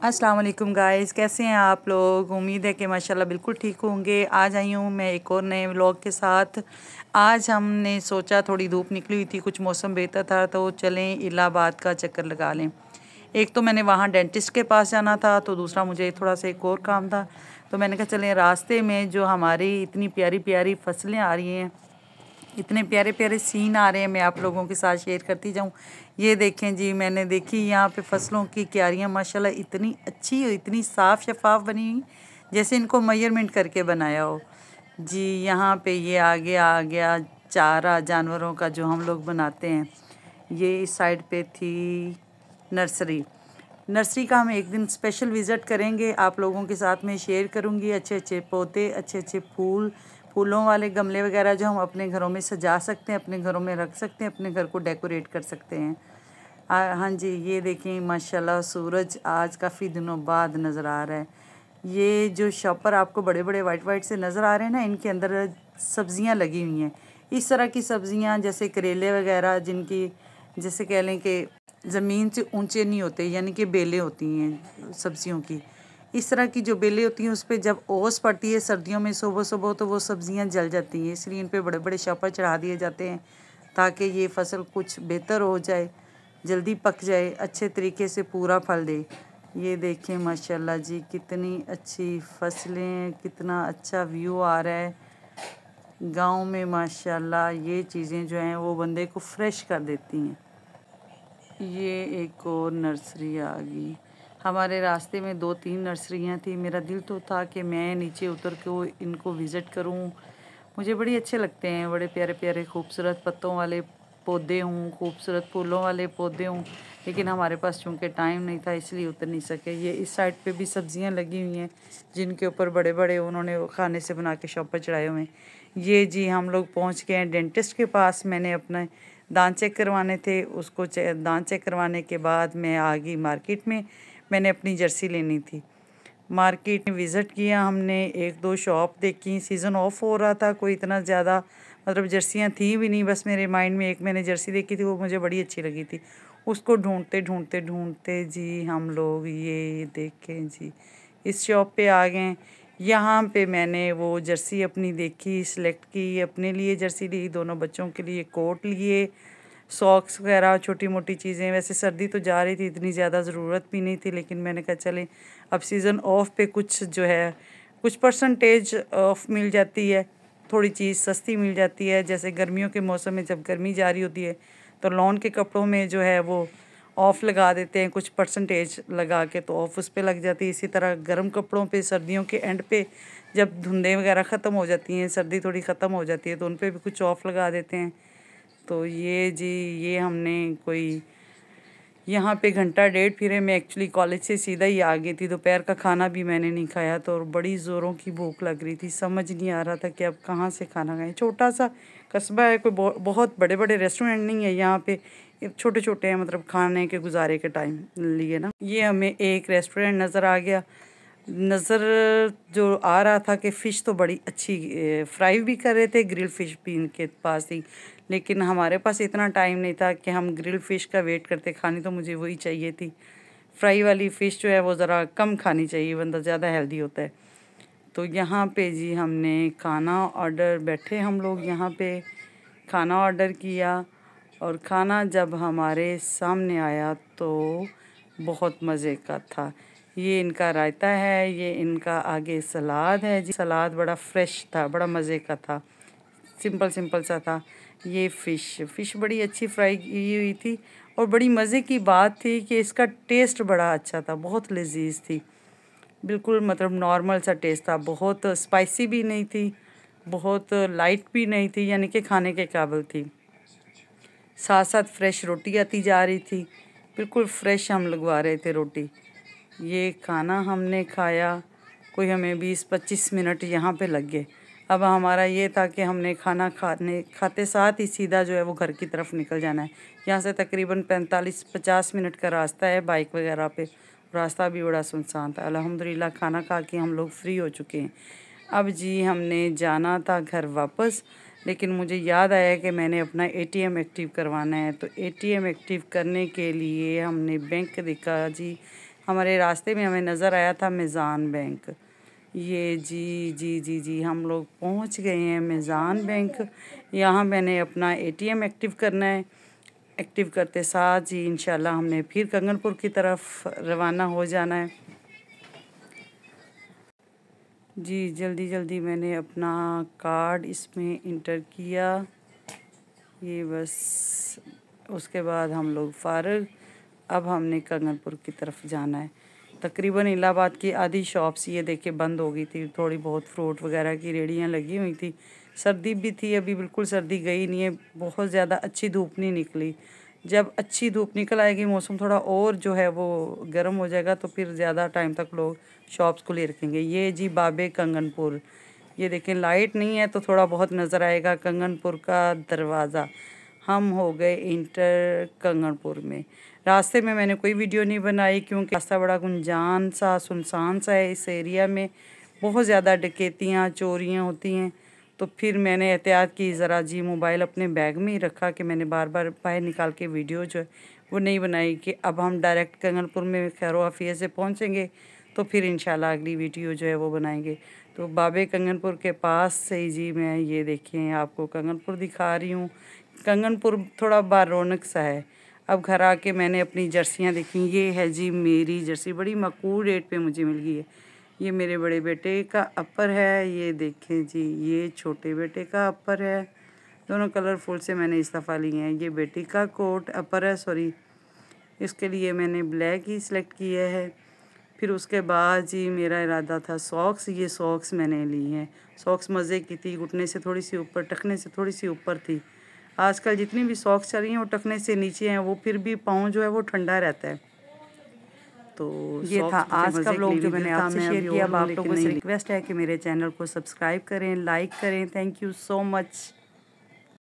अस्सलाम वालेकुम गाइस, कैसे हैं आप लोग। उम्मीद है कि माशाल्लाह बिल्कुल ठीक होंगे। आज आई हूँ मैं एक और नए व्लॉग के साथ। आज हमने सोचा थोड़ी धूप निकली हुई थी, कुछ मौसम बेहतर था तो चलें इलाहाबाद का चक्कर लगा लें। एक तो मैंने वहाँ डेंटिस्ट के पास जाना था, तो दूसरा मुझे थोड़ा सा एक और काम था। तो मैंने कहा चलें, रास्ते में जो हमारी इतनी प्यारी प्यारी फसलें आ रही हैं, इतने प्यारे प्यारे सीन आ रहे हैं, मैं आप लोगों के साथ शेयर करती जाऊं। ये देखें जी, मैंने देखी यहाँ पे फसलों की क्यारियाँ माशाल्लाह इतनी अच्छी, इतनी साफ़ शफाफ बनी हुई, जैसे इनको मेजरमेंट करके बनाया हो जी। यहाँ पे ये आगे आ गया चारा जानवरों का जो हम लोग बनाते हैं। ये इस साइड पे थी नर्सरी। नर्सरी का हम एक दिन स्पेशल विज़िट करेंगे, आप लोगों के साथ में शेयर करूँगी। अच्छे अच्छे पौधे, अच्छे अच्छे फूलों वाले गमले वगैरह जो हम अपने घरों में सजा सकते हैं, अपने घरों में रख सकते हैं, अपने घर को डेकोरेट कर सकते हैं। हाँ जी, ये देखें माशाल्लाह सूरज आज काफ़ी दिनों बाद नज़र आ रहा है। ये जो शॉपर आपको बड़े बड़े वाइट वाइट से नज़र आ रहे हैं ना, इनके अंदर सब्जियां लगी हुई हैं। इस तरह की सब्जियां जैसे करेले वगैरह, जिनकी जैसे कह लें कि ज़मीन से ऊंचे नहीं होते, यानी कि बेलें होती हैं सब्जियों की। इस तरह की जो बेलें होती हैं, उस पर जब ओस पड़ती है सर्दियों में सुबह सुबह, तो वो सब्जियां जल जाती हैं। इसलिए इन पे बड़े बड़े शॉपर चढ़ा दिए जाते हैं ताकि ये फसल कुछ बेहतर हो जाए, जल्दी पक जाए, अच्छे तरीके से पूरा फल दे। ये देखें माशाल्लाह जी, कितनी अच्छी फसलें, कितना अच्छा व्यू आ रहा है गांव में। माशाल्लाह ये चीज़ें जो हैं वो बंदे को फ्रेश कर देती हैं। ये एक और नर्सरी आ गई। हमारे रास्ते में 2-3 नर्सरियाँ थी। मेरा दिल तो था कि मैं नीचे उतर के वो इनको विज़िट करूँ। मुझे बड़े अच्छे लगते हैं, बड़े प्यारे प्यारे खूबसूरत पत्तों वाले पौधे हों, खूबसूरत फूलों वाले पौधे हों, लेकिन हमारे पास चूँकि टाइम नहीं था इसलिए उतर नहीं सके। ये इस साइड पे भी सब्जियां लगी हुई हैं, जिनके ऊपर बड़े बड़े उन्होंने वो खाने से बना के शॉप पर चढ़ाए हुए हैं। ये जी हम लोग पहुंच गए हैं डेंटिस्ट के पास। मैंने अपने दांत चेक करवाने थे, उसको दांत चेक करवाने के बाद मैं आ गई मार्केट में। मैंने अपनी जर्सी लेनी थी। मार्केट में विज़िट किया हमने, एक दो शॉप देखी। सीज़न ऑफ हो रहा था, कोई इतना ज़्यादा मतलब जर्सियाँ थी भी नहीं। बस मेरे माइंड में एक मैंने जर्सी देखी थी, वो मुझे बड़ी अच्छी लगी थी। उसको ढूंढते ढूंढते ढूंढते जी हम लोग ये देखें जी इस शॉप पे आ गए। यहाँ पे मैंने वो जर्सी अपनी देखी, सिलेक्ट की, अपने लिए जर्सी ली, दोनों बच्चों के लिए कोट लिए, सॉक्स वगैरह, छोटी मोटी चीज़ें। वैसे सर्दी तो जा रही थी, इतनी ज़्यादा ज़रूरत भी नहीं थी, लेकिन मैंने कहा चलें अब सीज़न ऑफ पे कुछ जो है कुछ परसेंटेज ऑफ मिल जाती है, थोड़ी चीज़ सस्ती मिल जाती है। जैसे गर्मियों के मौसम में जब गर्मी जा रही होती है तो लॉन के कपड़ों में जो है वो ऑफ़ लगा देते हैं, कुछ परसेंटेज लगा के, तो ऑफ़ उस पे लग जाती है। इसी तरह गर्म कपड़ों पे सर्दियों के एंड पे जब धुंधें वगैरह ख़त्म हो जाती हैं, सर्दी थोड़ी ख़त्म हो जाती है, तो उन पे भी कुछ ऑफ़ लगा देते हैं। तो ये जी ये हमने कोई यहाँ पे घंटा डेढ़ फिरे। मैं एक्चुअली कॉलेज से सीधा ही आ गई थी, दोपहर का खाना भी मैंने नहीं खाया, तो बड़ी ज़ोरों की भूख लग रही थी। समझ नहीं आ रहा था कि अब कहाँ से खाना खाएं। छोटा सा कस्बा है, कोई बहुत बड़े बड़े रेस्टोरेंट नहीं है यहाँ पे, छोटे छोटे हैं, मतलब खाने के गुजारे के टाइम लिए ना। ये हमें एक रेस्टोरेंट नज़र आ गया। नज़र जो आ रहा था कि फ़िश तो बड़ी अच्छी फ्राई भी कर रहे थे, ग्रिल फ़िश भी इनके पास थी, लेकिन हमारे पास इतना टाइम नहीं था कि हम ग्रिल फ़िश का वेट करते। खानी तो मुझे वही चाहिए थी। फ्राई वाली फ़िश जो है वो ज़रा कम खानी चाहिए, बंदा ज़्यादा हेल्दी होता है। तो यहाँ पे जी हमने खाना ऑर्डर, बैठे हम लोग यहाँ पे खाना ऑर्डर किया, और खाना जब हमारे सामने आया तो बहुत मज़े का था। ये इनका रायता है, ये इनका आगे सलाद है जी। सलाद बड़ा फ्रेश था, बड़ा मज़े का था, सिंपल सिंपल सा था। ये फ़िश बड़ी अच्छी फ्राई की हुई थी, और बड़ी मज़े की बात थी कि इसका टेस्ट बड़ा अच्छा था, बहुत लजीज थी। बिल्कुल मतलब नॉर्मल सा टेस्ट था, बहुत स्पाइसी भी नहीं थी, बहुत लाइट भी नहीं थी, यानी कि खाने के काबिल थी। साथ साथ फ्रेश रोटी आती जा रही थी, बिल्कुल फ्रेश हम लगवा रहे थे रोटी। ये खाना हमने खाया, कोई हमें 20-25 मिनट यहाँ पे लग गए। अब हमारा ये था कि हमने खाना खाते साथ ही सीधा जो है वो घर की तरफ निकल जाना है। यहाँ से तकरीबन 45-50 मिनट का रास्ता है बाइक वगैरह पे। रास्ता भी बड़ा सुनसान था। अल्हम्दुलिल्लाह खाना खा के हम लोग फ्री हो चुके हैं। अब जी हमने जाना था घर वापस, लेकिन मुझे याद आया कि मैंने अपना एटीएम एक्टिव करवाना है। तो एटीएम एक्टिव करने के लिए हमने बैंक देखा जी। हमारे रास्ते में हमें नज़र आया था मीज़ान बैंक। ये जी हम लोग पहुंच गए हैं मीज़ान बैंक। यहाँ मैंने अपना एटीएम एक्टिव करना है। एक्टिव करते साथ जी इंशाल्लाह हमने फिर कंगनपुर की तरफ रवाना हो जाना है। जी जल्दी जल्दी मैंने अपना कार्ड इसमें इंटर किया। ये बस उसके बाद हम लोग फ़ारग। अब हमने कंगनपुर की तरफ जाना है। तकरीबन इलाहाबाद की आधी शॉप्स ये देखिए बंद हो गई थी। थोड़ी बहुत फ्रूट वगैरह की रेड़ियाँ लगी हुई थी। सर्दी भी थी, अभी बिल्कुल सर्दी गई नहीं है। बहुत ज़्यादा अच्छी धूप नहीं निकली। जब अच्छी धूप निकल आएगी, मौसम थोड़ा और जो है वो गर्म हो जाएगा, तो फिर ज़्यादा टाइम तक लोग शॉप्स खुली रखेंगे। ये जी बाबे कंगनपुर, ये देखें लाइट नहीं है तो थोड़ा बहुत नज़र आएगा कंगनपुर का दरवाज़ा। हम हो गए इंटर कंगनपुर में। रास्ते में मैंने कोई वीडियो नहीं बनाई क्योंकि रास्ता बड़ा गुंजान सा सुनसान सा है। इस एरिया में बहुत ज़्यादा डकैतियाँ चोरियाँ होती हैं, तो फिर मैंने एहतियात की ज़रा जी, मोबाइल अपने बैग में ही रखा कि मैंने बार बार बाहर निकाल के वीडियो जो है वो नहीं बनाई कि अब हम डायरेक्ट कंगनपुर में खैर आफियत से पहुँचेंगे तो फिर इंशाल्लाह अगली वीडियो जो है वो बनाएंगे। तो बाबे कंगनपुर के पास से ही जी मैं ये देखिए आपको कंगनपुर दिखा रही हूँ। कंगनपुर थोड़ा बारौनक सा है। अब घर आके मैंने अपनी जर्सियाँ देखी। ये है जी मेरी जर्सी, बड़ी मकबूल रेट पे मुझे मिल गई है। ये मेरे बड़े बेटे का अपर है। ये देखें जी, ये छोटे बेटे का अपर है। दोनों कलरफुल से मैंने इस दफ़ा लिए हैं। ये बेटी का कोट अपर है, सॉरी, इसके लिए मैंने ब्लैक ही सिलेक्ट किया है। फिर उसके बाद जी मेरा इरादा था सॉक्स। ये सॉक्स मैंने ली हैं। सॉक्स मज़े की थी, घुटने से थोड़ी सी ऊपर, टखने से थोड़ी सी ऊपर थी। आजकल जितनी भी सॉक्स चल रही हैं वो टखने से नीचे हैं, वो फिर भी पाँव जो है वो ठंडा रहता है। तो ये था आज का व्लॉग जो मैंने आपसे शेयर किया। अब आप लोगों से रिक्वेस्ट है कि मेरे चैनल को सब्सक्राइब करें, लाइक करें। Thank you so much.